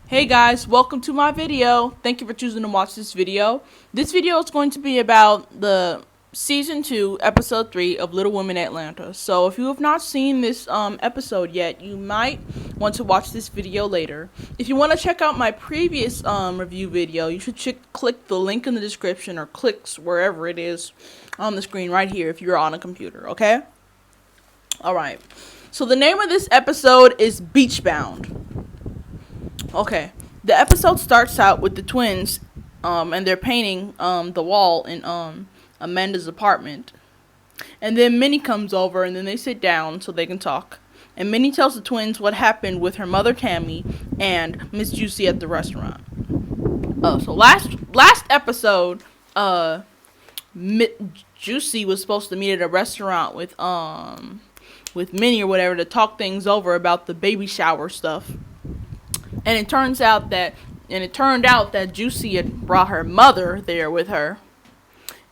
Hey guys, welcome to my video. Thank you for choosing to watch this video. This video is going to be about the season 2, episode 3 of Little Women Atlanta. So if you have not seen this episode yet, you might want to watch this video later. If you want to check out my previous review video, you should click the link in the description or clicks wherever it is on the screen right here if you're on a computer, okay? Alright, so the name of this episode is Beachbound. Okay, the episode starts out with the twins, and they're painting the wall in Amanda's apartment. And then Minnie comes over, and then they sit down so they can talk. And Minnie tells the twins what happened with her mother Tammy and Ms.Juicy at the restaurant. So last episode, Juicy was supposed to meet at a restaurant with Minnie or whatever to talk things over about the baby shower stuff. And it turned out that Juicy had brought her mother there with her.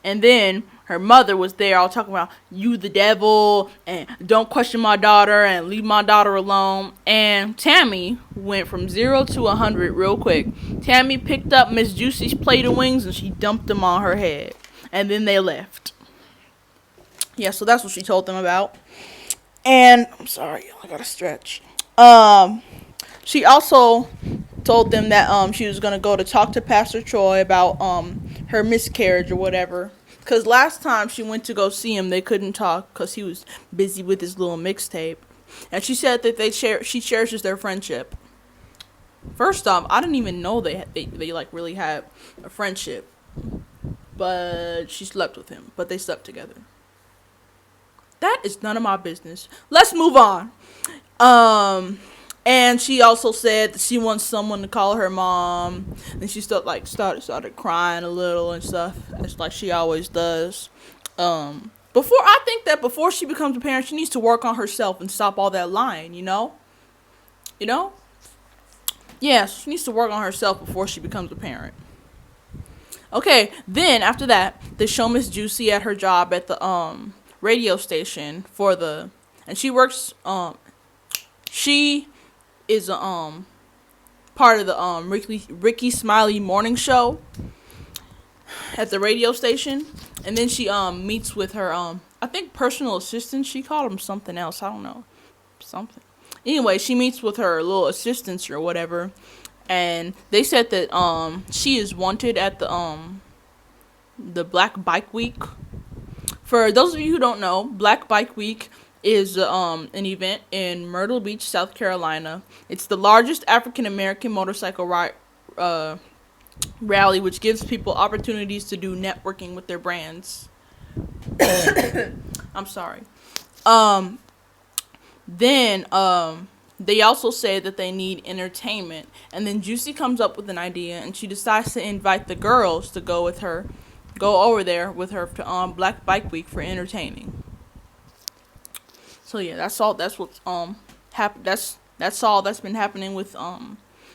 And then her mother was there all talking about, you the devil, and don't question my daughter, and leave my daughter alone. And Tammy went from 0 to 100 real quick. Tammy picked up Miss Juicy's plate of wings and she dumped them on her head. And then they left. Yeah, so that's what she told them about. And, I'm sorry, I gotta stretch. She also told them that she was going to go to talk to Pastor Troy about her miscarriage or whatever. Because last time she went to go see him, they couldn't talk because he was busy with his little mixtape. And she said that she cherishes their friendship. First off, I didn't even know they like really had a friendship. But she slept with him. But they slept together. That is none of my business. Let's move on. And she also said that she wants someone to call her mom. And she started crying a little and stuff. It's like she always does. I think that before she becomes a parent, she needs to work on herself and stop all that lying, you know? You know? Yeah, she needs to work on herself before she becomes a parent. Okay, then after that, they show Miss Juicy at her job at the radio station and she works she is part of the Ricky Smiley morning show at the radio station. And then she meets with her I think personal assistant. She called him something else, I don't know, something. Anyway, she meets with her little assistants or whatever, and they said that she is wanted at the Black Bike Week. For those of you who don't know, Black Bike Week is an event in Myrtle Beach, South Carolina. It's the largest African American motorcycle rally, which gives people opportunities to do networking with their brands. I'm sorry. Then they also say that they need entertainment, and then Juicy comes up with an idea, and she decides to invite the girls to go over there with her to Black Bike Week for entertaining. So yeah, that's all. That's what's happened. That's all that's been happening with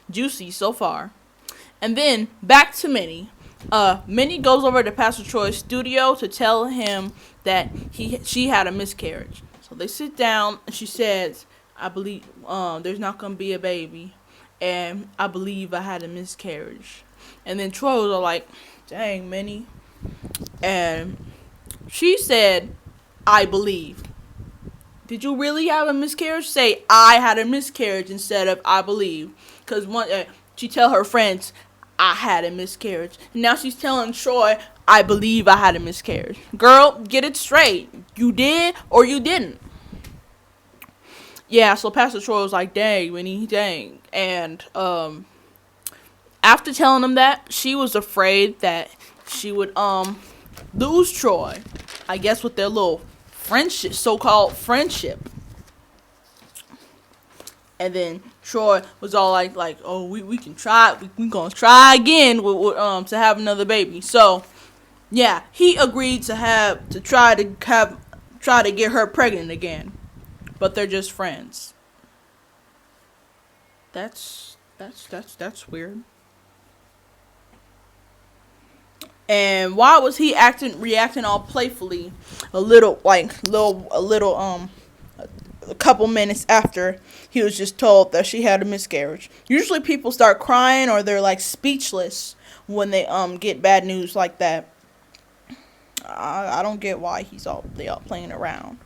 Juicy so far. And then back to Minnie. Minnie goes over to Pastor Troy's studio to tell him that she had a miscarriage. So they sit down and she says, "I believe there's not gonna be a baby, and I believe I had a miscarriage." And then Troy was all like, "Dang, Minnie," and she said, "I believe." Did you really have a miscarriage? Say, I had a miscarriage instead of I believe. Because she tell her friends, I had a miscarriage. And now she's telling Troy, I believe I had a miscarriage. Girl, get it straight. You did or you didn't. Yeah, so Pastor Troy was like, dang, Winnie, dang. And after telling him that, she was afraid that she would lose Troy. I guess with their little friendship, so-called friendship. And then Troy was all like, oh, we can try, we gonna try again to have another baby. So yeah, he agreed to try to get her pregnant again, but they're just friends. That's weird. And why was he reacting all playfully, a little a couple minutes after he was just told that she had a miscarriage. Usually people start crying or they're like speechless when they get bad news like that. I don't get why they all playing around.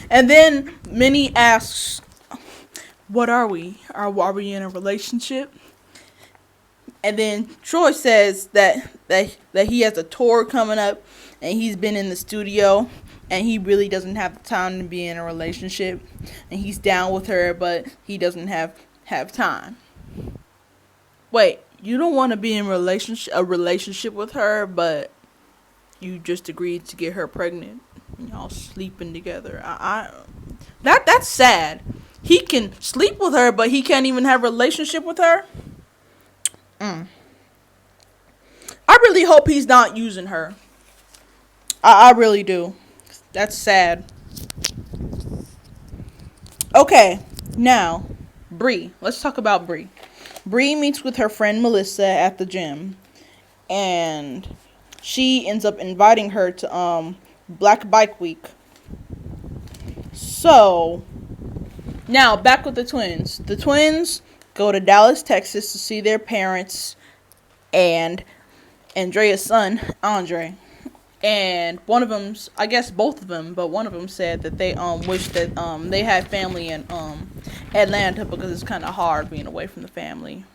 And then Minnie asks, "What are we? Are we in a relationship?" And then Troy says that he has a tour coming up and he's been in the studio and he really doesn't have the time to be in a relationship and he's down with her but he doesn't have time. Wait, you don't want to be in a relationship with her, but you just agreed to get her pregnant. Y'all sleeping together. That's sad. He can sleep with her, but he can't even have a relationship with her. I really hope he's not using her. I really do. That's sad. Okay, now, Bree. Let's talk about Bree. Bree meets with her friend Melissa at the gym, and she ends up inviting her to Black Bike Week. So, now back with the twins. The twins go to Dallas, Texas to see their parents and Andrea's son, Andre. And one of them's, I guess both of them, but one of them said that they wish that they had family in Atlanta because it's kind of hard being away from the family.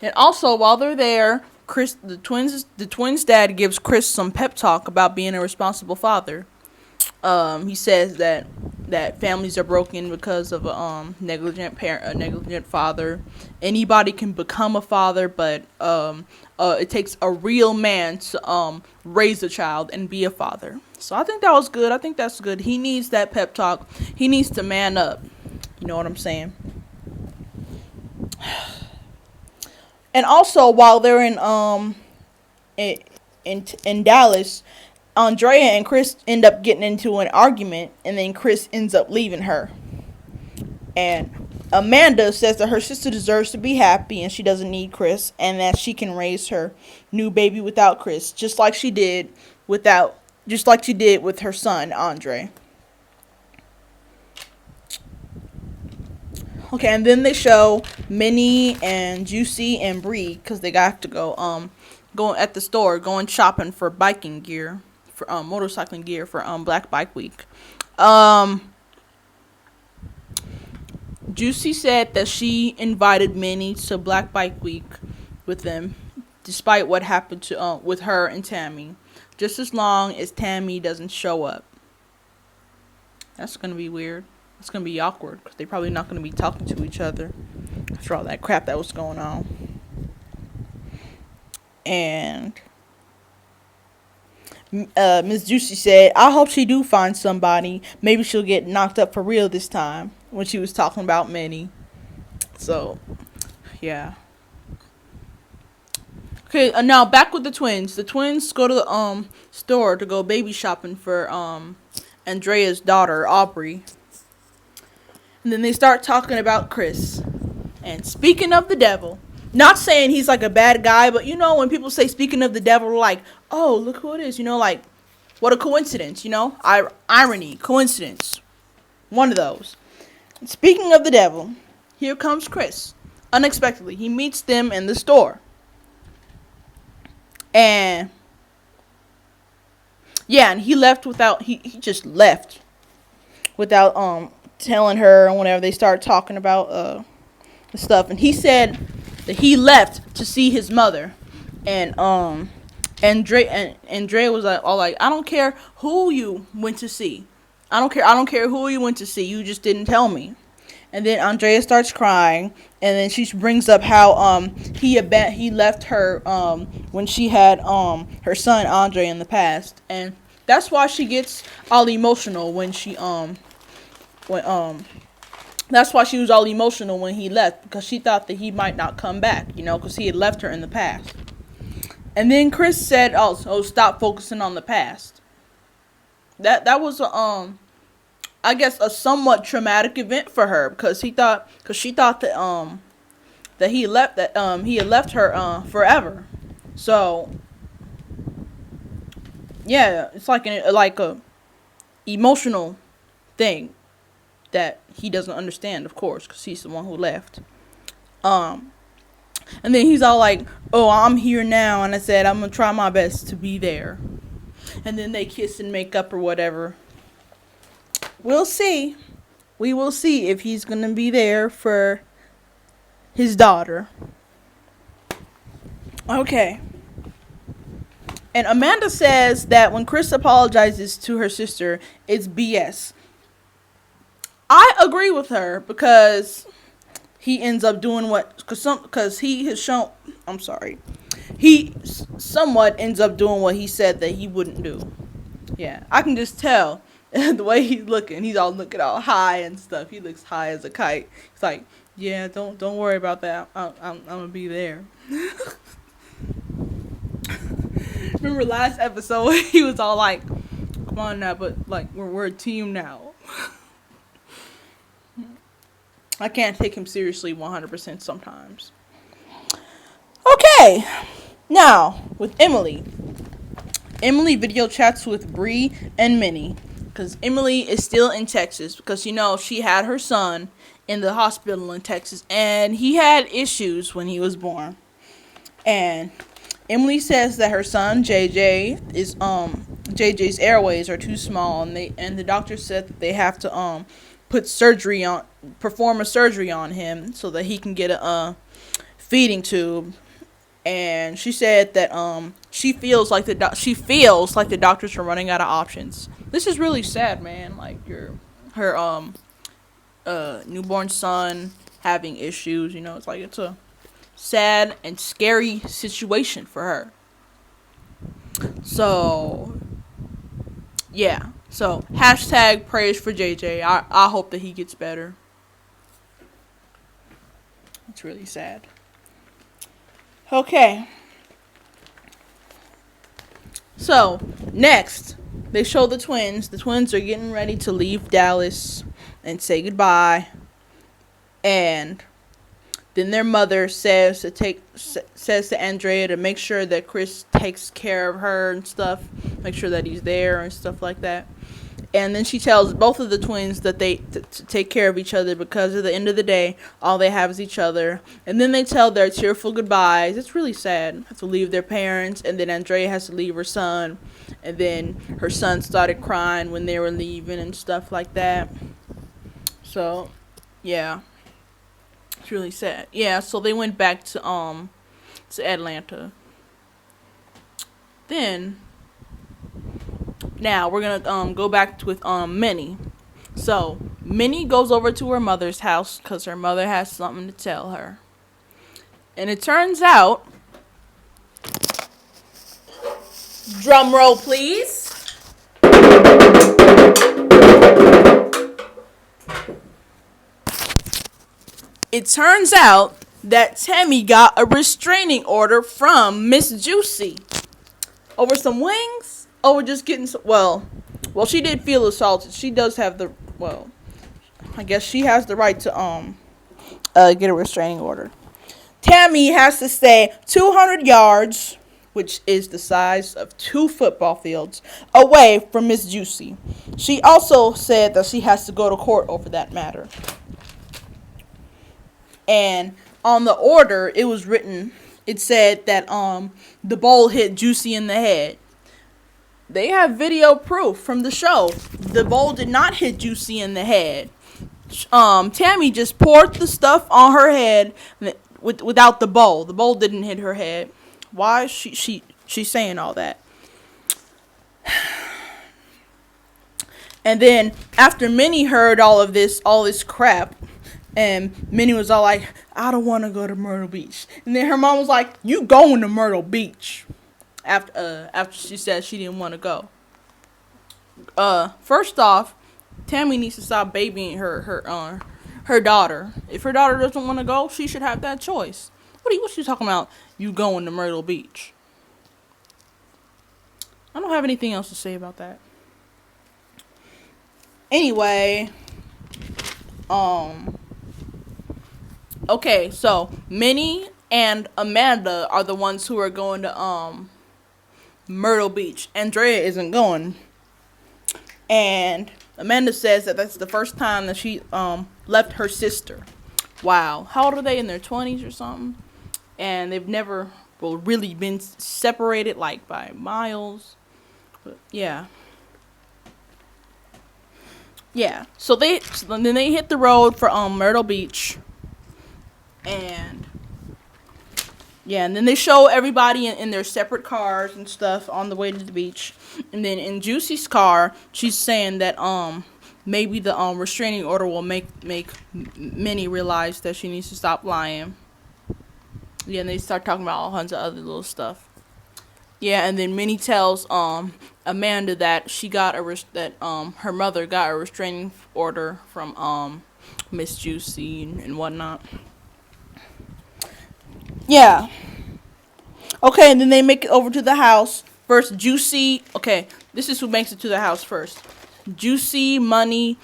And also while they're there, the twins' dad gives Chris some pep talk about being a responsible father. He says that families are broken because of a negligent parent, a negligent father. Anybody can become a father, but it takes a real man to raise a child and be a father. So I think that was good. I think that's good. He needs that pep talk. He needs to man up. You know what I'm saying? And also, while they're in Dallas, Andrea and Chris end up getting into an argument, and then Chris ends up leaving her. And Amanda says that her sister deserves to be happy, and she doesn't need Chris, and that she can raise her new baby without Chris, just like she did with her son Andre. Okay, and then they show Minnie and Juicy and Bree because they got to go at the store going shopping for biking gear, for motorcycling gear for Black Bike Week. Juicy said that she invited Minnie to Black Bike Week with them, despite what happened to with her and Tammy, just as long as Tammy doesn't show up. That's gonna be weird. It's going to be awkward because they're probably not going to be talking to each other after all that crap that was going on. And Ms.Juicy said, "I hope she do find somebody. Maybe she'll get knocked up for real this time," when she was talking about Minnie. So, yeah. Okay, now back with the twins. The twins go to the store to go baby shopping for Andrea's daughter, Aubrey. And then they start talking about Chris. And speaking of the devil, not saying he's like a bad guy, but you know when people say speaking of the devil, like, oh, look who it is. You know, like, what a coincidence, you know? Irony, coincidence. One of those. And speaking of the devil, here comes Chris. Unexpectedly, he meets them in the store. And yeah, and he left without, he just left without telling her, and whenever they start talking about the stuff, and he said that he left to see his mother, and Andrea was like, all like, I don't care who you went to see, I don't care who you went to see, you just didn't tell me. And then Andrea starts crying, and then she brings up how he left her when she had her son Andre in the past, and that's why she gets all emotional when that's why she was all emotional when he left, because she thought that he might not come back, you know, because he had left her in the past. And then Chris said, "Oh, stop focusing on the past." That was I guess a somewhat traumatic event for her, because she thought that he had left her forever. So yeah, it's like a emotional thing. that he doesn't understand, of course, because he's the one who left. And then he's all like, oh, I'm here now, and I said I'm gonna try my best to be there. And then they kiss and make up or whatever. We'll see. We will see if he's gonna be there for his daughter. Okay. And Amanda says that when Chris apologizes to her sister, it's BS. I agree with her because he ends up doing because he has shown, he somewhat ends up doing what he said that he wouldn't do. Yeah, I can just tell the way he's looking. He's all looking all high and stuff. He looks high as a kite. He's like, yeah, don't worry about that. I'm gonna be there. Remember last episode he was all like, come on now, but like we're a team now. I can't take him seriously 100% sometimes. Okay, now with Emily. Emily video chats with Bree and Minnie because Emily is still in Texas because she had her son in the hospital in Texas and he had issues when he was born. And Emily says that her son JJ is JJ's airways are too small and the doctor said that they have to perform a surgery on him so that he can get a feeding tube. And she said that she feels like the doctors are running out of options. This is really sad, man. Like her newborn son having issues. It's like it's a sad and scary situation for her. So yeah. So, hashtag praise for JJ. I hope that he gets better. It's really sad. Okay. So, next, they show the twins. The twins are getting ready to leave Dallas and say goodbye. And then their mother says to Andrea to make sure that Chris takes care of her and stuff. Make sure that he's there and stuff like that. And then she tells both of the twins that they to take care of each other because at the end of the day, all they have is each other. And then they tell their tearful goodbyes. It's really sad. They have to leave their parents, and then Andrea has to leave her son. And then her son started crying when they were leaving and stuff like that. So, yeah. It's really sad. Yeah, so they went back to Atlanta. Then now we're gonna go back with Minnie. So Minnie goes over to her mother's house because her mother has something to tell her. And it turns out, drum roll please. It turns out that Tammy got a restraining order from Ms.Juicy over some wings. Over just getting well, she did feel assaulted. She does have I guess she has the right to get a restraining order. Tammy has to stay 200 yards, which is the size of 2 football fields, away from Ms.Juicy. She also said that she has to go to court over that matter. And on the order, it said that the bowl hit Juicy in the head. They have video proof from the show. The bowl did not hit Juicy in the head. Tammy just poured the stuff on her head without the bowl. The bowl didn't hit her head. Why is she's saying all that? And then after Minnie heard all this crap, and Minnie was all like, I don't want to go to Myrtle Beach. And then her mom was like, you going to Myrtle Beach. After she said she didn't want to go. First off, Tammy needs to stop babying her daughter. If her daughter doesn't want to go, she should have that choice. What you talking about? You going to Myrtle Beach? I don't have anything else to say about that. Anyway, okay, so Minnie and Amanda are the ones who are going to Myrtle Beach. Andrea isn't going. And Amanda says that that's the first time that she left her sister. Wow. How old are they? In their 20s or something? And they've never, well, really been separated, like, by miles. But, yeah. Yeah. So then they hit the road for Myrtle Beach. And yeah, and then they show everybody in their separate cars and stuff on the way to the beach. And then in Juicy's car, she's saying that maybe the restraining order will make Minnie realize that she needs to stop lying. Yeah, and they start talking about all kinds of other little stuff. Yeah, and then Minnie tells Amanda that she got her mother got a restraining order from Ms.Juicy and whatnot. Yeah. Okay, and then they make it over to the house. First, Juicy. Okay, this is who makes it to the house first. Juicy, Money,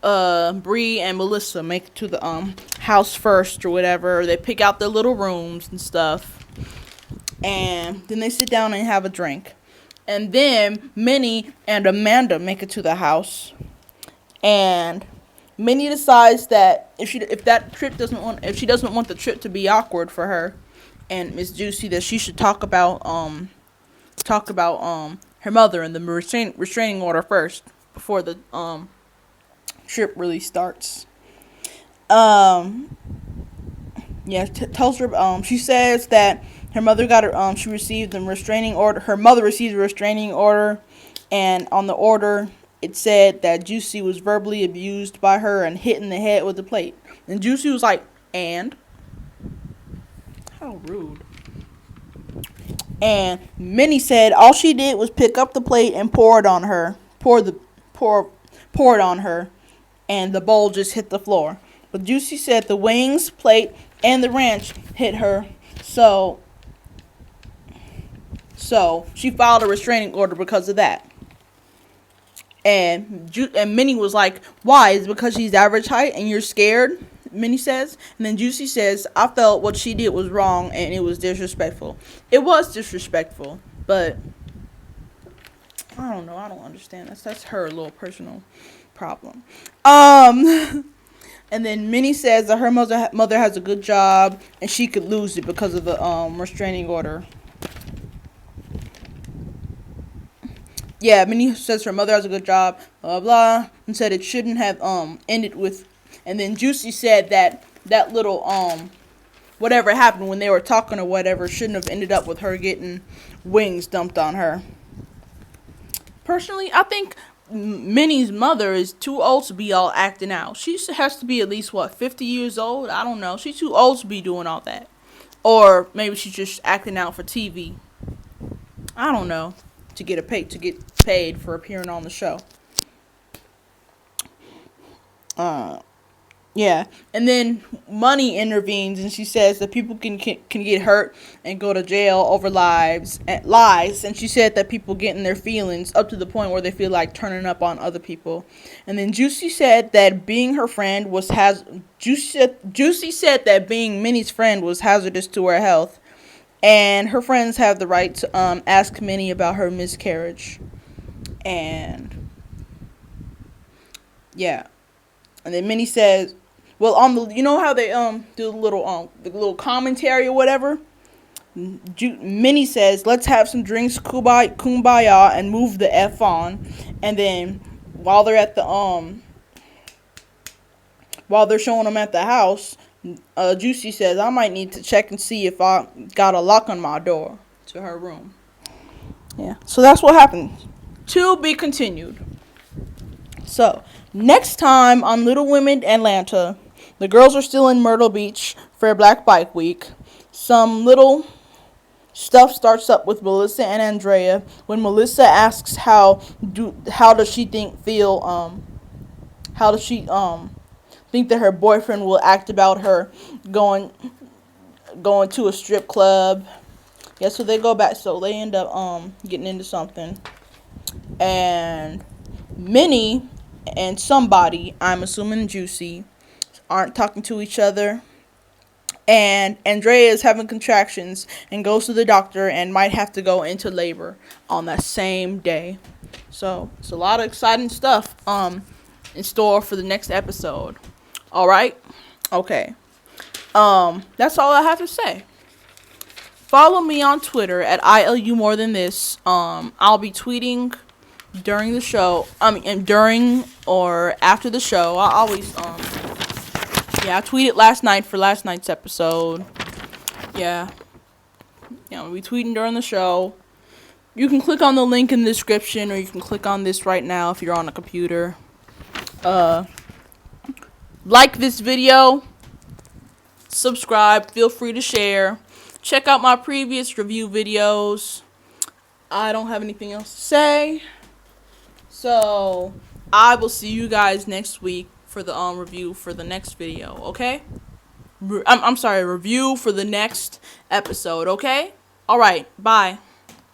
Bree, and Melissa make it to the house first or whatever. They pick out their little rooms and stuff. And then they sit down and have a drink. And then Minnie and Amanda make it to the house. And Minnie decides that if she doesn't want the trip to be awkward for her and Ms.Juicy, that she should talk about her mother and the restraining order first before the trip really starts. Tells her she says that her mother got her she received the restraining order. Her mother received a restraining order, and on the order it said that Juicy was verbally abused by her and hit in the head with a plate. And Juicy was like, and? How rude. And Minnie said all she did was pick up the plate and pour it on her. Pour it on her, and the bowl just hit the floor. But Juicy said the wings, plate, and the ranch hit her, so she filed a restraining order because of that. And Minnie was like, why? Is it because she's average height and you're scared? Minnie says. And then Juicy says, I felt what she did was wrong and it was disrespectful. It was disrespectful, but I don't know. I don't understand. That's her little personal problem. And then Minnie says that her mother has a good job and she could lose it because of the restraining order. Yeah, Minnie says her mother has a good job, blah, blah, blah, and said it shouldn't have ended with. And then Juicy said that little whatever happened when they were talking or whatever shouldn't have ended up with her getting wings dumped on her. Personally, I think Minnie's mother is too old to be all acting out. She has to be at least 50 years old. I don't know. She's too old to be doing all that, or maybe she's just acting out for TV. I don't know. To get paid for appearing on the show. Yeah, and then Money intervenes and she says that people can get hurt and go to jail over lies, and she said that people get in their feelings up to the point where they feel like turning up on other people. And then Juicy said that being her friend Juicy said that being Minnie's friend was hazardous to her health. And her friends have the right to ask Minnie about her miscarriage. And yeah. And then Minnie says, well, you know how they do the little commentary or whatever? Minnie says, let's have some drinks, kumbaya, and move the F on. And then while they're at the while they're showing them at the house, Juicy says, I might need to check and see if I got a lock on my door to her room. Yeah, so that's what happened. To be continued. So, next time on Little Women Atlanta, the girls are still in Myrtle Beach for Black Bike Week. Some little stuff starts up with Melissa and Andrea when Melissa asks how does she think that her boyfriend will act about her going to a strip club. Yeah, so they go back, so they end up getting into something. And Minnie and somebody, I'm assuming Juicy, aren't talking to each other. and Andrea is having contractions and goes to the doctor and might have to go into labor on that same day. So it's a lot of exciting stuff in store for the next episode. All right, okay. That's all I have to say. Follow me on Twitter at ILUMoreThanThis. I'll be tweeting during the show. During or after the show. I always I tweeted last night for last night's episode. Yeah. We'll be tweeting during the show. You can click on the link in the description, or you can click on this right now if you're on a computer. Like this video. Subscribe. Feel free to share. Check out my previous review videos. I don't have anything else to say. So, I will see you guys next week for the review for the next video, okay? I'm sorry, review for the next episode, okay? Alright, bye.